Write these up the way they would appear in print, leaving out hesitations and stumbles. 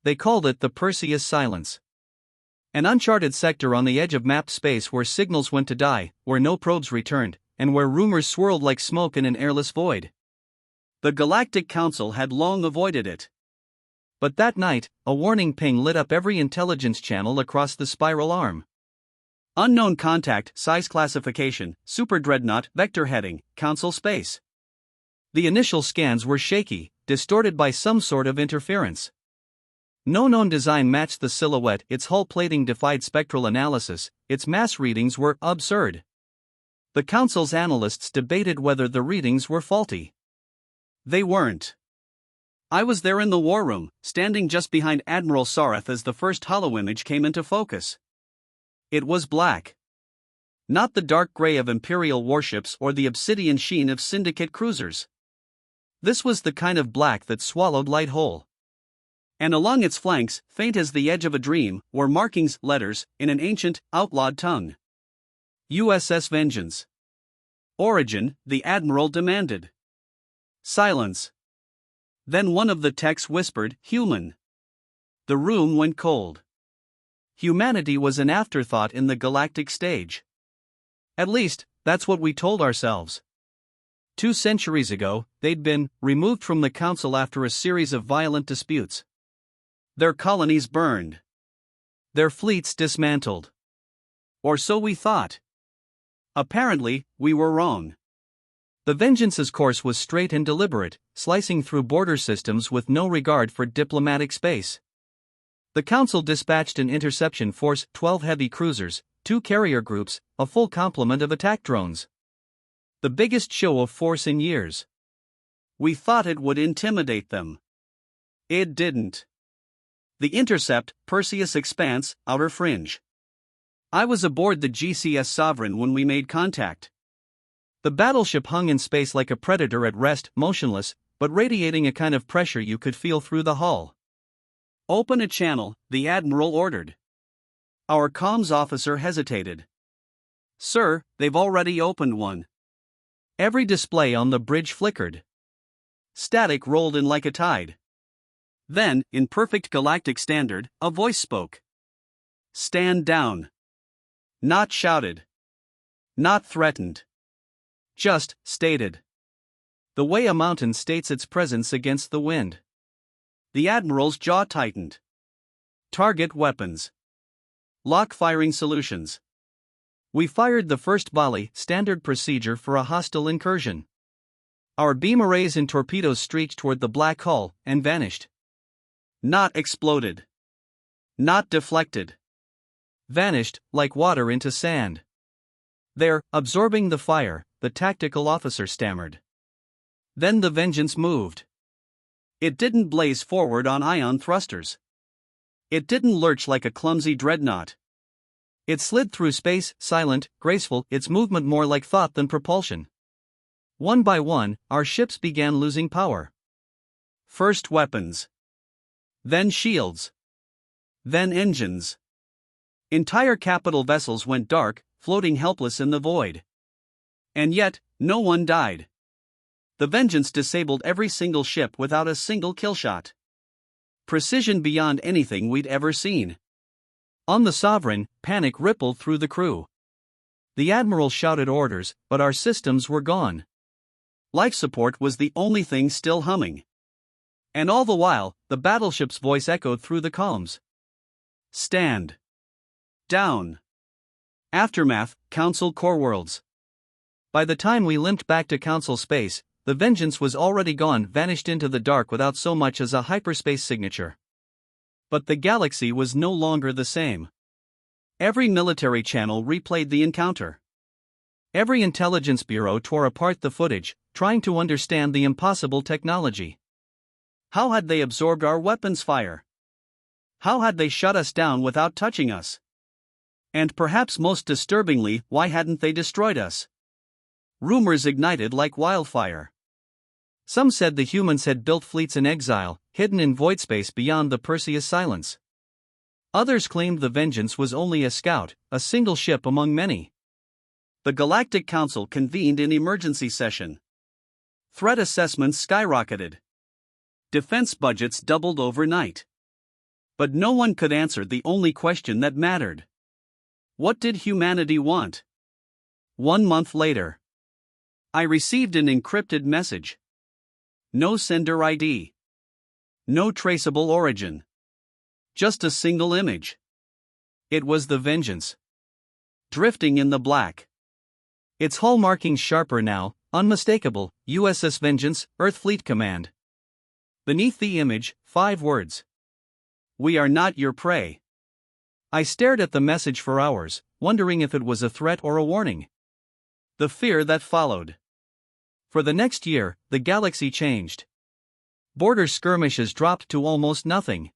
they called it the Perseus Silence. An uncharted sector on the edge of mapped space where signals went to die, where no probes returned, and where rumors swirled like smoke in an airless void. The Galactic Council had long avoided it. But that night, a warning ping lit up every intelligence channel across the spiral arm. Unknown contact, size classification, super dreadnought, vector heading, Council space. The initial scans were shaky, distorted by some sort of interference. No known design matched the silhouette, its hull plating defied spectral analysis, its mass readings were absurd. The Council's analysts debated whether the readings were faulty. They weren't. I was there in the war room, standing just behind Admiral Sareth as the first holoimage came into focus. It was black. Not the dark gray of Imperial warships or the obsidian sheen of Syndicate cruisers. This was the kind of black that swallowed light whole. And along its flanks, faint as the edge of a dream, were markings, letters, in an ancient, outlawed tongue. USS Vengeance. Origin, the Admiral demanded. Silence. Then one of the techs whispered, human. The room went cold. Humanity was an afterthought in the galactic stage. At least, that's what we told ourselves. 2 centuries ago, they'd been removed from the Council after a series of violent disputes. Their colonies burned. Their fleets dismantled. Or so we thought. Apparently, we were wrong. The Vengeance's course was straight and deliberate, slicing through border systems with no regard for diplomatic space. The Council dispatched an interception force, 12 heavy cruisers, 2 carrier groups, a full complement of attack drones. The biggest show of force in years. We thought it would intimidate them. It didn't. The intercept, Perseus Expanse, Outer Fringe. I was aboard the GCS Sovereign when we made contact. The battleship hung in space like a predator at rest, motionless, but radiating a kind of pressure you could feel through the hull. Open a channel, the Admiral ordered. Our comms officer hesitated. Sir, they've already opened one. Every display on the bridge flickered. Static rolled in like a tide. Then, in perfect galactic standard, a voice spoke. Stand down. Not shouted. Not threatened. Just stated. The way a mountain states its presence against the wind. The Admiral's jaw tightened. Target weapons. Lock firing solutions. We fired the first volley, standard procedure for a hostile incursion. Our beam arrays and torpedoes streaked toward the black hull and vanished. Not exploded. Not deflected. Vanished, like water into sand. There, absorbing the fire, the tactical officer stammered. Then the Vengeance moved. It didn't blaze forward on ion thrusters. It didn't lurch like a clumsy dreadnought. It slid through space, silent, graceful, its movement more like thought than propulsion. One by one, our ships began losing power. First weapons. Then shields. Then engines. Entire capital vessels went dark, floating helpless in the void. And yet, no one died. The Vengeance disabled every single ship without a single killshot. Precision beyond anything we'd ever seen. On the Sovereign, panic rippled through the crew. The Admiral shouted orders, but our systems were gone. Life support was the only thing still humming. And all the while, the battleship's voice echoed through the comms. Stand. Down. Aftermath, Council Core Worlds. By the time we limped back to Council space, the Vengeance was already gone, vanished into the dark without so much as a hyperspace signature. But the galaxy was no longer the same. Every military channel replayed the encounter. Every intelligence bureau tore apart the footage, trying to understand the impossible technology. How had they absorbed our weapons fire? How had they shut us down without touching us? And perhaps most disturbingly, why hadn't they destroyed us? Rumors ignited like wildfire. Some said the humans had built fleets in exile, hidden in void space beyond the Perseus Silence. Others claimed the Vengeance was only a scout, a single ship among many. The Galactic Council convened in emergency session. Threat assessments skyrocketed. Defense budgets doubled overnight. But no one could answer the only question that mattered. What did humanity want? 1 month later, I received an encrypted message. No sender ID. No traceable origin. Just a single image. It was the Vengeance. Drifting in the black. Its hull markings sharper now, unmistakable, USS Vengeance, Earth Fleet Command. Beneath the image, 5 words. We are not your prey. I stared at the message for hours, wondering if it was a threat or a warning. The fear that followed. For the next year, the galaxy changed. Border skirmishes dropped to almost nothing.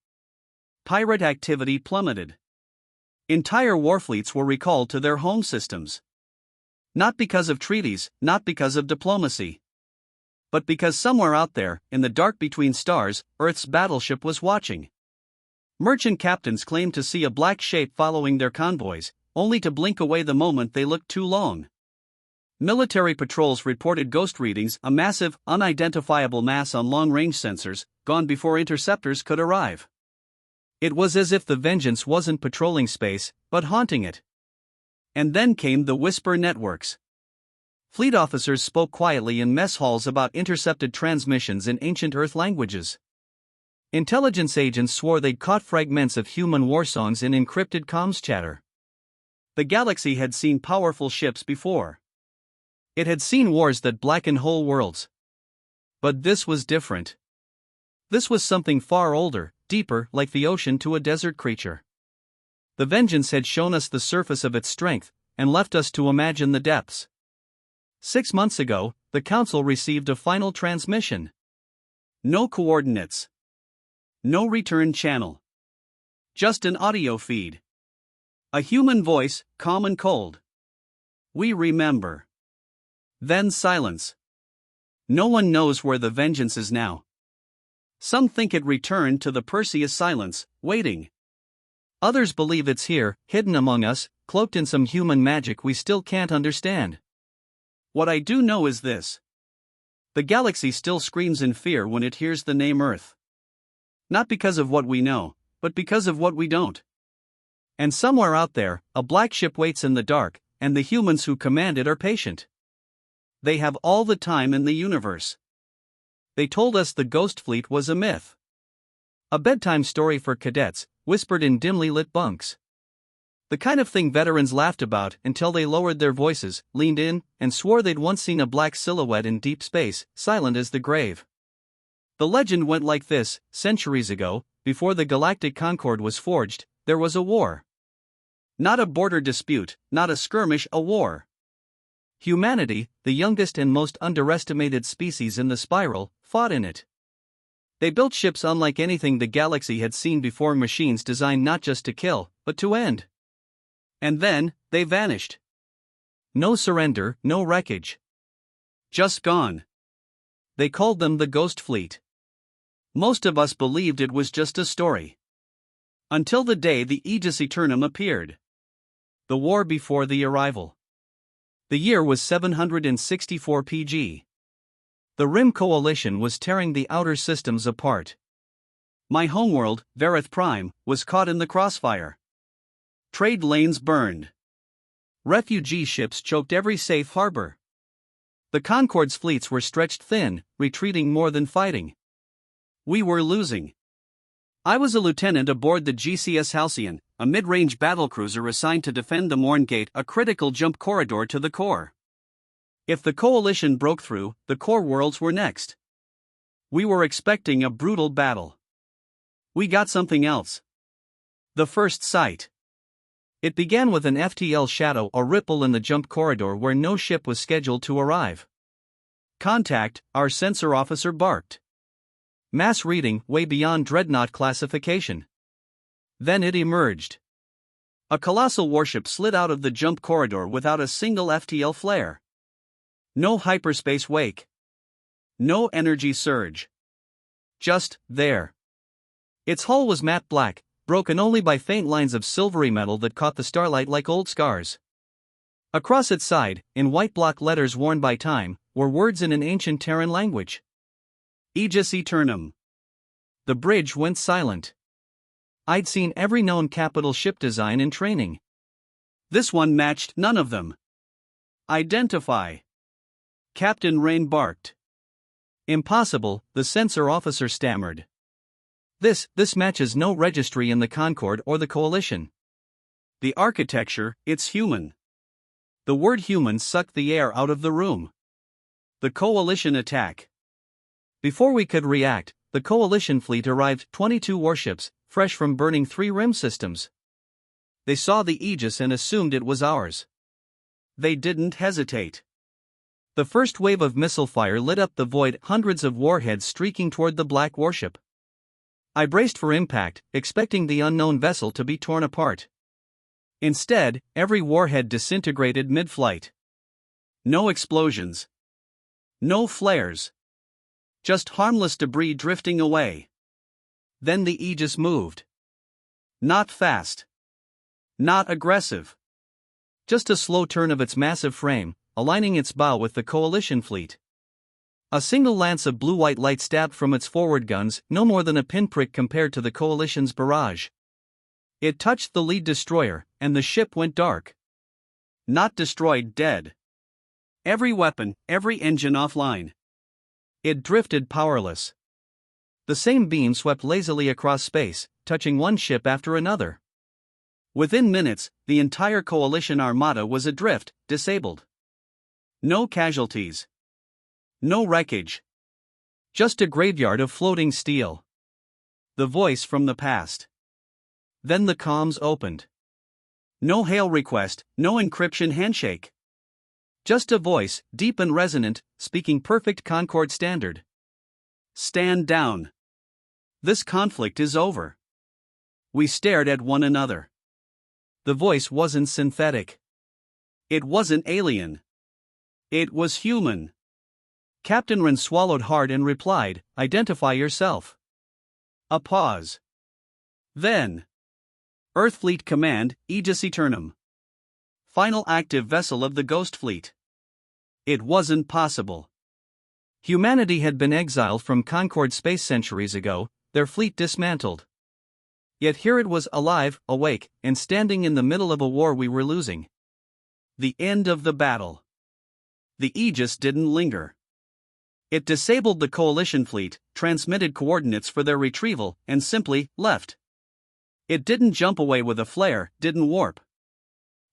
Pirate activity plummeted. Entire warfleets were recalled to their home systems. Not because of treaties, not because of diplomacy. But because somewhere out there, in the dark between stars, Earth's battleship was watching. Merchant captains claimed to see a black shape following their convoys, only to blink away the moment they looked too long. Military patrols reported ghost readings, a massive, unidentifiable mass on long-range sensors, gone before interceptors could arrive. It was as if the Vengeance wasn't patrolling space, but haunting it. And then came the whisper networks. Fleet officers spoke quietly in mess halls about intercepted transmissions in ancient Earth languages. Intelligence agents swore they'd caught fragments of human war songs in encrypted comms chatter. The galaxy had seen powerful ships before. It had seen wars that blackened whole worlds. But this was different. This was something far older, deeper, like the ocean to a desert creature. The Vengeance had shown us the surface of its strength, and left us to imagine the depths. 6 months ago, the Council received a final transmission. No coordinates. No return channel. Just an audio feed. A human voice, calm and cold. We remember. Then silence. No one knows where the Vengeance is now. Some think it returned to the Perseus silence, waiting. Others believe it's here, hidden among us, cloaked in some human magic we still can't understand. What I do know is this. The galaxy still screams in fear when it hears the name Earth. Not because of what we know, but because of what we don't. And somewhere out there, a black ship waits in the dark, and the humans who command it are patient. They have all the time in the universe. They told us the Ghost Fleet was a myth. A bedtime story for cadets, whispered in dimly lit bunks. The kind of thing veterans laughed about until they lowered their voices, leaned in, and swore they'd once seen a black silhouette in deep space, silent as the grave. The legend went like this: centuries ago, before the Galactic Concord was forged, there was a war. Not a border dispute, not a skirmish, a war. Humanity, the youngest and most underestimated species in the spiral, fought in it. They built ships unlike anything the galaxy had seen before, machines designed not just to kill, but to end. And then, they vanished. No surrender, no wreckage. Just gone. They called them the Ghost Fleet. Most of us believed it was just a story. Until the day the Aegis Eternum appeared. The war before the arrival. The year was 764 PG. The Rim Coalition was tearing the outer systems apart. My homeworld, Vareth Prime, was caught in the crossfire. Trade lanes burned. Refugee ships choked every safe harbor. The Concord's fleets were stretched thin, retreating more than fighting. We were losing. I was a lieutenant aboard the GCS Halcyon, a mid-range battlecruiser assigned to defend the Morn Gate, a critical jump corridor to the core. If the Coalition broke through, the core worlds were next. We were expecting a brutal battle. We got something else. The first sight. It began with an FTL shadow, a ripple in the jump corridor where no ship was scheduled to arrive. Contact, our sensor officer barked. Mass reading, way beyond dreadnought classification. Then it emerged. A colossal warship slid out of the jump corridor without a single FTL flare. No hyperspace wake. No energy surge. Just there. Its hull was matte black, broken only by faint lines of silvery metal that caught the starlight like old scars. Across its side, in white block letters worn by time, were words in an ancient Terran language. Aegis Eternum. The bridge went silent. I'd seen every known capital ship design in training. This one matched none of them. Identify. Captain Rain barked. Impossible, the sensor officer stammered. This matches no registry in the Concord or the Coalition. The architecture, it's human. The word human sucked the air out of the room. The Coalition attack. Before we could react, the Coalition fleet arrived 22 warships, fresh from burning 3 rim systems. They saw the Aegis and assumed it was ours. They didn't hesitate. The first wave of missile fire lit up the void, hundreds of warheads streaking toward the black warship. I braced for impact, expecting the unknown vessel to be torn apart. Instead, every warhead disintegrated mid-flight. No explosions. No flares. Just harmless debris drifting away. Then the Aegis moved. Not fast. Not aggressive. Just a slow turn of its massive frame, aligning its bow with the Coalition fleet. A single lance of blue-white light stabbed from its forward guns, no more than a pinprick compared to the Coalition's barrage. It touched the lead destroyer, and the ship went dark. Not destroyed, dead. Every weapon, every engine offline. It drifted powerless. The same beam swept lazily across space, touching one ship after another. Within minutes, the entire Coalition armada was adrift, disabled. No casualties. No wreckage. Just a graveyard of floating steel. The voice from the past. Then the comms opened. No hail request, no encryption handshake. Just a voice, deep and resonant, speaking perfect Concord standard. Stand down. This conflict is over. We stared at one another. The voice wasn't synthetic. It wasn't alien. It was human. Captain Wren swallowed hard and replied, "Identify yourself." A pause. Then. Earthfleet Command, Aegis Eternum. Final active vessel of the Ghost Fleet. It wasn't possible. Humanity had been exiled from Concord space centuries ago, their fleet dismantled. Yet here it was alive, awake, and standing in the middle of a war we were losing. The end of the battle. The Aegis didn't linger. It disabled the Coalition fleet, transmitted coordinates for their retrieval, and simply left. It didn't jump away with a flare, didn't warp.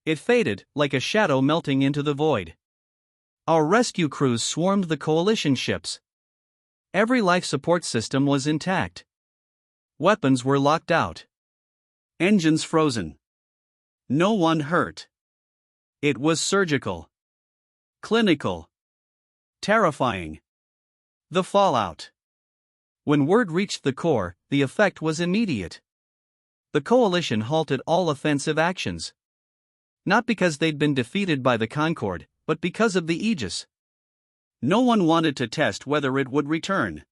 It faded, like a shadow melting into the void. Our rescue crews swarmed the Coalition ships. Every life support system was intact. Weapons were locked out. Engines frozen. No one hurt. It was surgical. Clinical. Terrifying. The fallout. When word reached the core, the effect was immediate. The Coalition halted all offensive actions. Not because they'd been defeated by the Concord, but because of the Aegis. No one wanted to test whether it would return.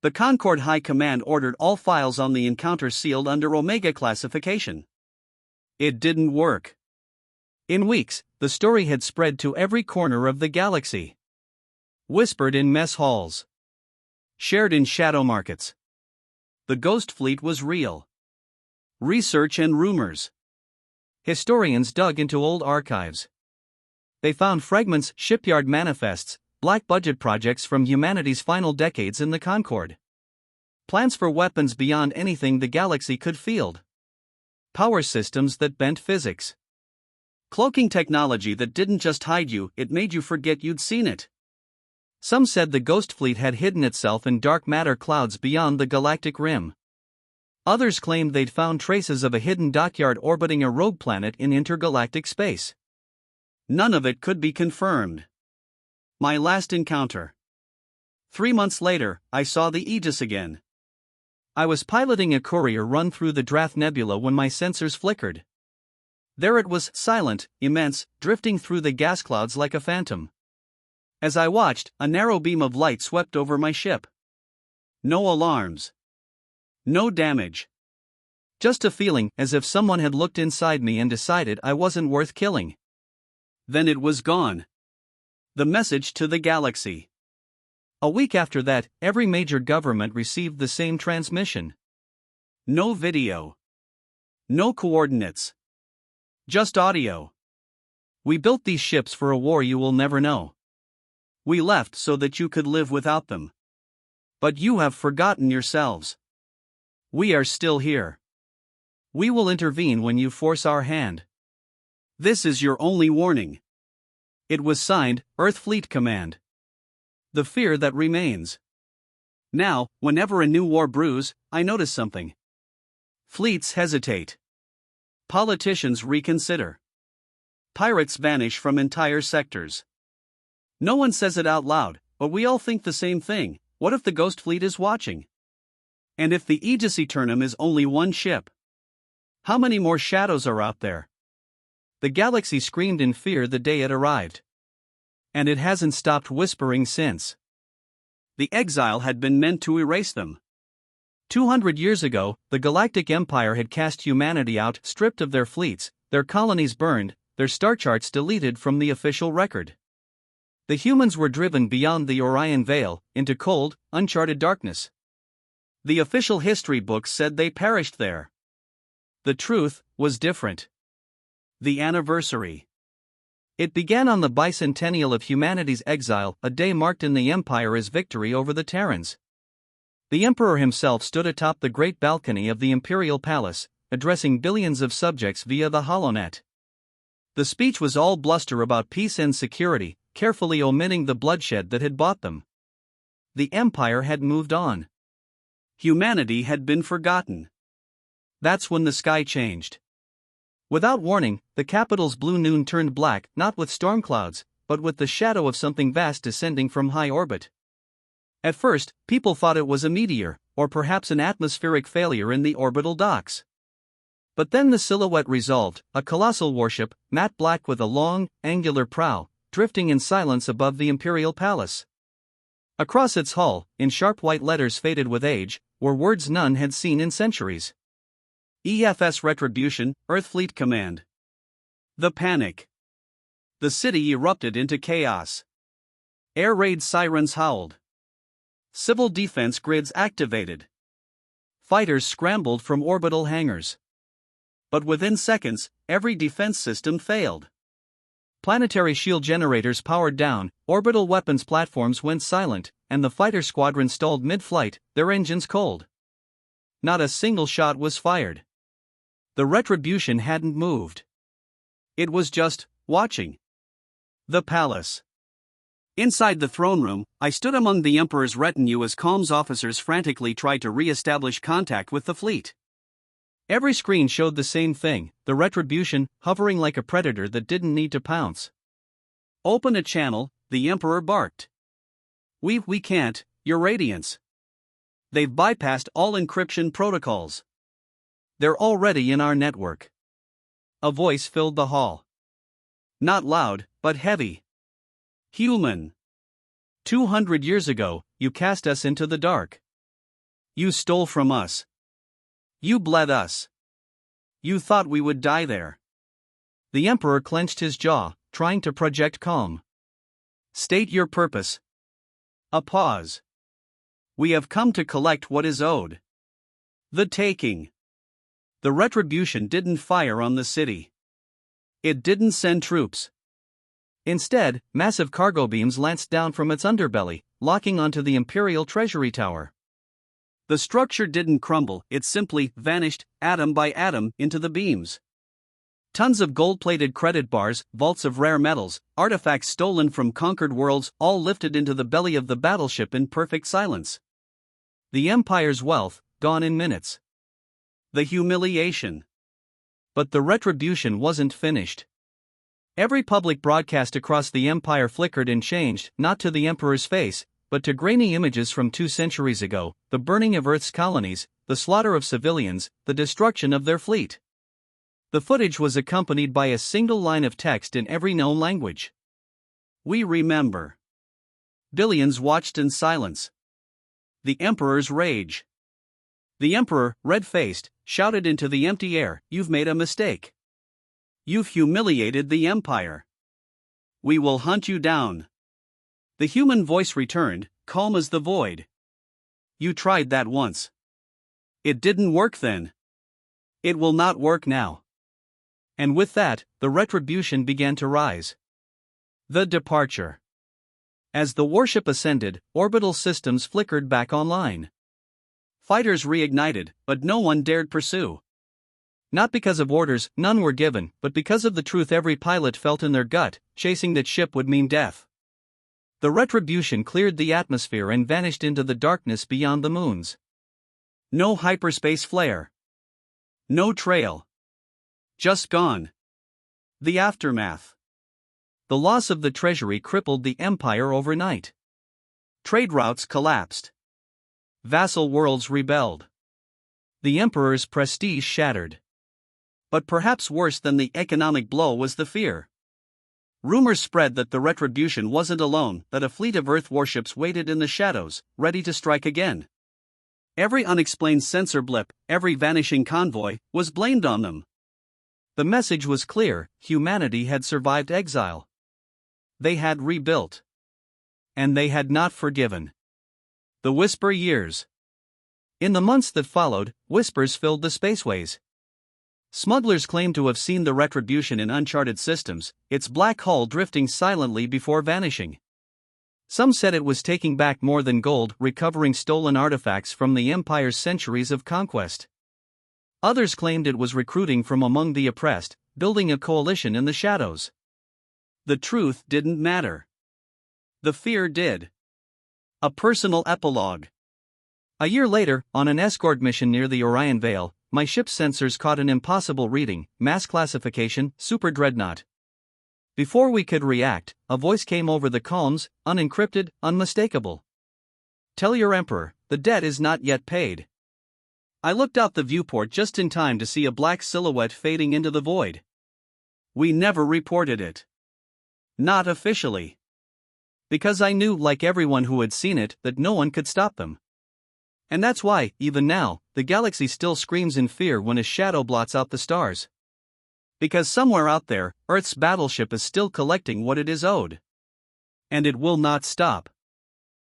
The Concord High Command ordered all files on the encounter sealed under Omega classification. It didn't work. In weeks, the story had spread to every corner of the galaxy. Whispered in mess halls. Shared in shadow markets. The Ghost Fleet was real. Research and rumors. Historians dug into old archives. They found fragments, shipyard manifests, black budget projects from humanity's final decades in the Concord. Plans for weapons beyond anything the galaxy could field. Power systems that bent physics. Cloaking technology that didn't just hide you, it made you forget you'd seen it. Some said the Ghost Fleet had hidden itself in dark matter clouds beyond the galactic rim. Others claimed they'd found traces of a hidden dockyard orbiting a rogue planet in intergalactic space. None of it could be confirmed. My last encounter. 3 months later, I saw the Aegis again. I was piloting a courier run through the Drath Nebula when my sensors flickered. There it was, silent, immense, drifting through the gas clouds like a phantom. As I watched, a narrow beam of light swept over my ship. No alarms. No damage. Just a feeling as if someone had looked inside me and decided I wasn't worth killing. Then it was gone. The message to the galaxy. A week after that, every major government received the same transmission. No video. No coordinates. Just audio. We built these ships for a war you will never know. We left so that you could live without them. But you have forgotten yourselves. We are still here. We will intervene when you force our hand. This is your only warning. It was signed, Earth Fleet Command. The fear that remains. Now, whenever a new war brews, I notice something. Fleets hesitate. Politicians reconsider. Pirates vanish from entire sectors. No one says it out loud, but we all think the same thing. What if the Ghost Fleet is watching? And if the Aegis Eternum is only one ship? How many more shadows are out there? The galaxy screamed in fear the day it arrived. And it hasn't stopped whispering since. The exile had been meant to erase them. 200 years ago, the Galactic Empire had cast humanity out, stripped of their fleets, their colonies burned, their star charts deleted from the official record. The humans were driven beyond the Orion Veil, into cold, uncharted darkness. The official history books said they perished there. The truth was different. The anniversary. It began on the bicentennial of humanity's exile, a day marked in the Empire as victory over the Terrans. The Emperor himself stood atop the great balcony of the Imperial Palace, addressing billions of subjects via the HoloNet. The speech was all bluster about peace and security, carefully omitting the bloodshed that had bought them. The Empire had moved on. Humanity had been forgotten. That's when the sky changed. Without warning, the capital's blue noon turned black, not with storm clouds, but with the shadow of something vast descending from high orbit. At first, people thought it was a meteor, or perhaps an atmospheric failure in the orbital docks. But then the silhouette resolved, a colossal warship, matte black with a long, angular prow, drifting in silence above the Imperial Palace. Across its hull, in sharp white letters faded with age, were words none had seen in centuries. EFS Retribution, Earth Fleet Command. The panic. The city erupted into chaos. Air raid sirens howled. Civil defense grids activated. Fighters scrambled from orbital hangars. But within seconds, every defense system failed. Planetary shield generators powered down, orbital weapons platforms went silent, and the fighter squadron stalled mid-flight, their engines cold. Not a single shot was fired. The Retribution hadn't moved. It was just watching. The palace. Inside the throne room, I stood among the Emperor's retinue as comms officers frantically tried to re-establish contact with the fleet. Every screen showed the same thing, the Retribution hovering like a predator that didn't need to pounce. Open a channel, the Emperor barked. We can't, Your Radiance. They've bypassed all encryption protocols. They're already in our network. A voice filled the hall. Not loud, but heavy. Human. 200 years ago, you cast us into the dark. You stole from us. You bled us. You thought we would die there. The Emperor clenched his jaw, trying to project calm. State your purpose. A pause. We have come to collect what is owed. The taking. The Retribution didn't fire on the city. It didn't send troops. Instead, massive cargo beams lanced down from its underbelly, locking onto the Imperial Treasury Tower. The structure didn't crumble, it simply vanished, atom by atom, into the beams. Tons of gold-plated credit bars, vaults of rare metals, artifacts stolen from conquered worlds, all lifted into the belly of the battleship in perfect silence. The Empire's wealth, gone in minutes. The humiliation. But the Retribution wasn't finished. Every public broadcast across the Empire flickered and changed, not to the Emperor's face, but to grainy images from 2 centuries ago, the burning of Earth's colonies, the slaughter of civilians, the destruction of their fleet. The footage was accompanied by a single line of text in every known language. We remember. Billions watched in silence. The Emperor's rage. The Emperor, red-faced, shouted into the empty air, "You've made a mistake. You've humiliated the Empire. We will hunt you down." The human voice returned, calm as the void. You tried that once. It didn't work then. It will not work now. And with that, the retribution began to rise. The departure. As the warship ascended, orbital systems flickered back online. Fighters reignited, but no one dared pursue. Not because of orders, none were given, but because of the truth every pilot felt in their gut: chasing that ship would mean death. The retribution cleared the atmosphere and vanished into the darkness beyond the moons. No hyperspace flare. No trail. Just gone. The aftermath. The loss of the treasury crippled the empire overnight. Trade routes collapsed. Vassal worlds rebelled. The emperor's prestige shattered. But perhaps worse than the economic blow was the fear. Rumors spread that the retribution wasn't alone, that a fleet of Earth warships waited in the shadows, ready to strike again. Every unexplained sensor blip, every vanishing convoy, was blamed on them. The message was clear: humanity had survived exile. They had rebuilt. And they had not forgiven. The whisper years. In the months that followed, whispers filled the spaceways. Smugglers claimed to have seen the retribution in uncharted systems, its black hull drifting silently before vanishing. Some said it was taking back more than gold, recovering stolen artifacts from the Empire's centuries of conquest. Others claimed it was recruiting from among the oppressed, building a coalition in the shadows. The truth didn't matter. The fear did. A personal epilogue. A year later, on an escort mission near the Orion Veil, my ship's sensors caught an impossible reading: mass classification, super dreadnought. Before we could react, a voice came over the comms, unencrypted, unmistakable. "Tell your emperor, the debt is not yet paid." I looked out the viewport just in time to see a black silhouette fading into the void. We never reported it. Not officially. Because I knew, like everyone who had seen it, that no one could stop them. And that's why, even now, the galaxy still screams in fear when a shadow blots out the stars. Because somewhere out there, Earth's battleship is still collecting what it is owed. And it will not stop.